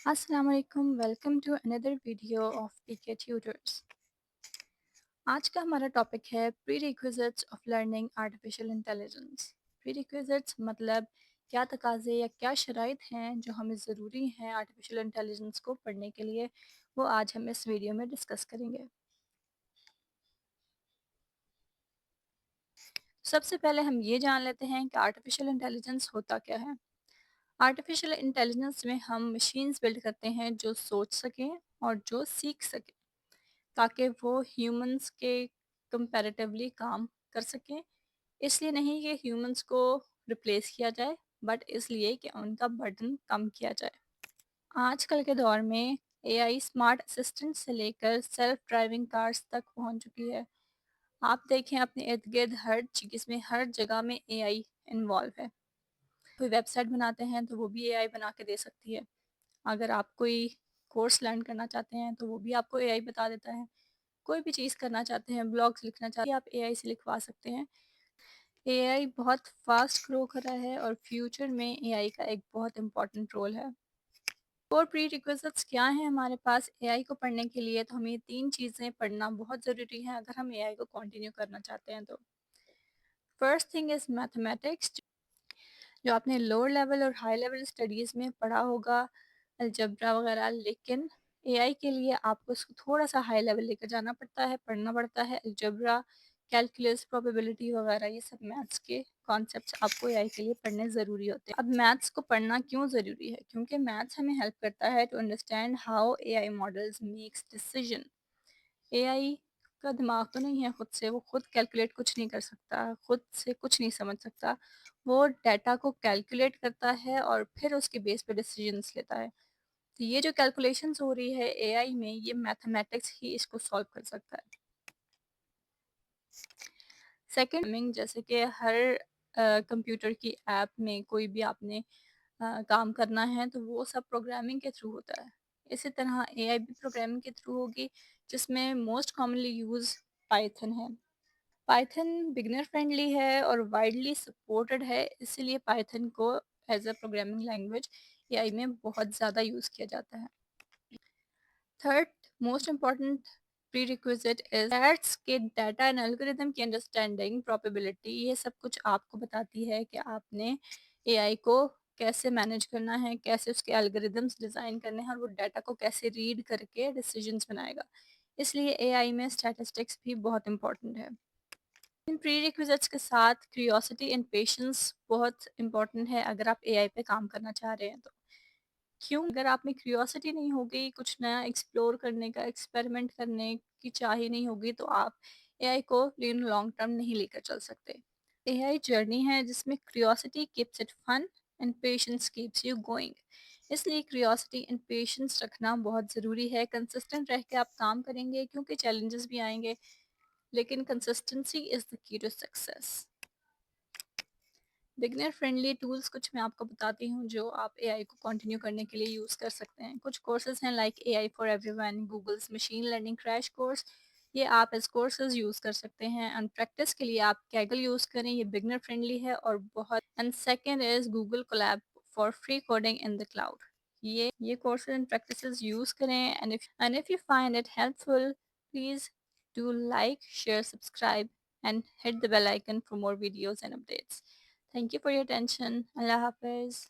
अस्सलाम वालेकुम welcome to another video of PK tutors. आज का हमारा टॉपिक है prerequisites of learning artificial intelligence. Prerequisites मतलब क्या तकाज़े या क्या शराइत हैं जो हमें ज़रूरी हैं आर्टिफिशियल इंटेलिजेंस को पढ़ने के लिए, वो आज हम इस वीडियो में डिस्कस करेंगे। सबसे पहले हम ये जान लेते हैं कि आर्टिफिशियल इंटेलिजेंस होता क्या है। आर्टिफिशियल इंटेलिजेंस में हम मशीन्स बिल्ड करते हैं जो सोच सकें और जो सीख सकें, ताकि वो ह्यूमंस के कंपैरेटिवली काम कर सकें। इसलिए नहीं कि ह्यूमंस को रिप्लेस किया जाए, बट इसलिए कि उनका बर्डन कम किया जाए। आजकल के दौर में एआई स्मार्ट असिस्टेंट से लेकर सेल्फ ड्राइविंग कार्स तक पहुंच चुकी है। आप देखें अपने इर्द गिर्द हर चीज़ में, हर जगह में एआई इन्वॉल्व है। कोई वेबसाइट बनाते हैं तो वो भी एआई बना के दे सकती है। अगर आप कोई कोर्स लर्न करना चाहते हैं तो वो भी आपको एआई बता देता है। कोई भी चीज़ करना चाहते हैं, ब्लॉग्स लिखना चाहते हैं, आप एआई से लिखवा सकते हैं। एआई बहुत फास्ट ग्रो कर रहा है और फ्यूचर में एआई का एक बहुत इम्पोर्टेंट रोल है। और प्री रिक्विजिट्स क्या हैं हमारे पास एआई को पढ़ने के लिए, तो हमें 3 चीज़ें पढ़ना बहुत ज़रूरी है अगर हम एआई को कंटिन्यू करना चाहते हैं तो। फर्स्ट थिंग इज़ मैथमेटिक्स, जो आपने लोअर लेवल और हाई लेवल स्टडीज़ में पढ़ा होगा, अलजेब्रा वगैरह, लेकिन एआई के लिए आपको इसको थोड़ा-सा हाई लेवल लेकर जाना पड़ता है, पढ़ना पड़ता है। अलजेब्रा, कैलकुलस, प्रोबेबिलिटी वगैरह ये सब मैथ्स के कॉन्सेप्ट्स आपको एआई के लिए पढ़ने ज़रूरी होते हैं। अब मैथ्स को पढ़ना क्यों ज़रूरी है? क्योंकि मैथ्स हमें हेल्प करता है to understand how AI models makes decision. AI का दिमाग तो नहीं है खुद से, वो खुद कैलकुलेट कुछ नहीं कर सकता, खुद से कुछ नहीं समझ सकता। वो डाटा को कैलकुलेट करता है और फिर उसके बेस पे डिसीजंस लेता है। तो ये जो कैलकुलेशंस हो रही है एआई में, ये मैथमेटिक्स ही इसको सॉल्व कर सकता है। सेकंड, जैसे कि हर कंप्यूटर की ऐप में कोई भी आपने काम करना है तो वो सब प्रोग्रामिंग के थ्रू होता है। इसी तरह एआई भी प्रोग्रामिंग के थ्रू होगी, जिसमें मोस्ट कॉमनली यूज़ पाइथन है। पाइथन बिगिनर फ्रेंडली है और वाइडली सपोर्टेड है, इसीलिए पाइथन को as a programming language AI में बहुत ज़्यादा यूज़ किया जाता है। Third most important prerequisite is that's के डाटा एंड एल्गोरिदम की अंडरस्टैंडिंग, प्रोबेबिलिटी, ये सब कुछ आपको बताती है कि आपने एआई को कैसे मैनेज करना है, कैसे उसके एल्गोरिदम्स डिज़ाइन करने हैं और वो डाटा को कैसे रीड करके डिसीजंस बनाएगा। इसलिए एआई में स्टैटिस्टिक्स भी बहुत इंपॉर्टेंट है। इन प्री रिक्विजिट्स के साथ क्यूरियोसिटी एंड पेशेंस बहुत इंपॉर्टेंट है अगर आप एआई पे काम करना चाह रहे हैं तो। क्यों? अगर आप में क्यूरियोसिटी नहीं होगी कुछ नया एक्सप्लोर करने का, एक्सपेरिमेंट करने की चाह ही नहीं होगी, तो आप एआई को इन लॉन्ग टर्म नहीं लेकर चल सकते। एआई जर्नी है जिसमें curiosity keeps it fun and patience keeps you going. इसलिए क्यूरियोसिटी एंड पेशेंस रखना बहुत ज़रूरी है। कंसिस्टेंट रह के आप काम करेंगे क्योंकि चैलेंजेस भी आएंगे, लेकिन consistency is the key to success. Beginner friendly tools कुछ मैं आपको बताती हूँ जो आप एआई को कंटिन्यू करने के लिए यूज़ कर सकते हैं। कुछ कोर्सेज हैं like AI for everyone, Google's machine learning crash course, ये आप एज कोर्सेज यूज़ कर सकते हैं। एंड प्रैक्टिस के लिए आप कैगल यूज़ करें, ये बिगनर फ्रेंडली है और बहुत। And second is Google Colab for free coding in the cloud. ये कोर्सेज एंड प्रैक्टिसेस यूज़ करें। And if you find it helpful, please do like, share, subscribe, and hit the bell icon for more videos and updates. Thank you for your attention. Allah Hafiz.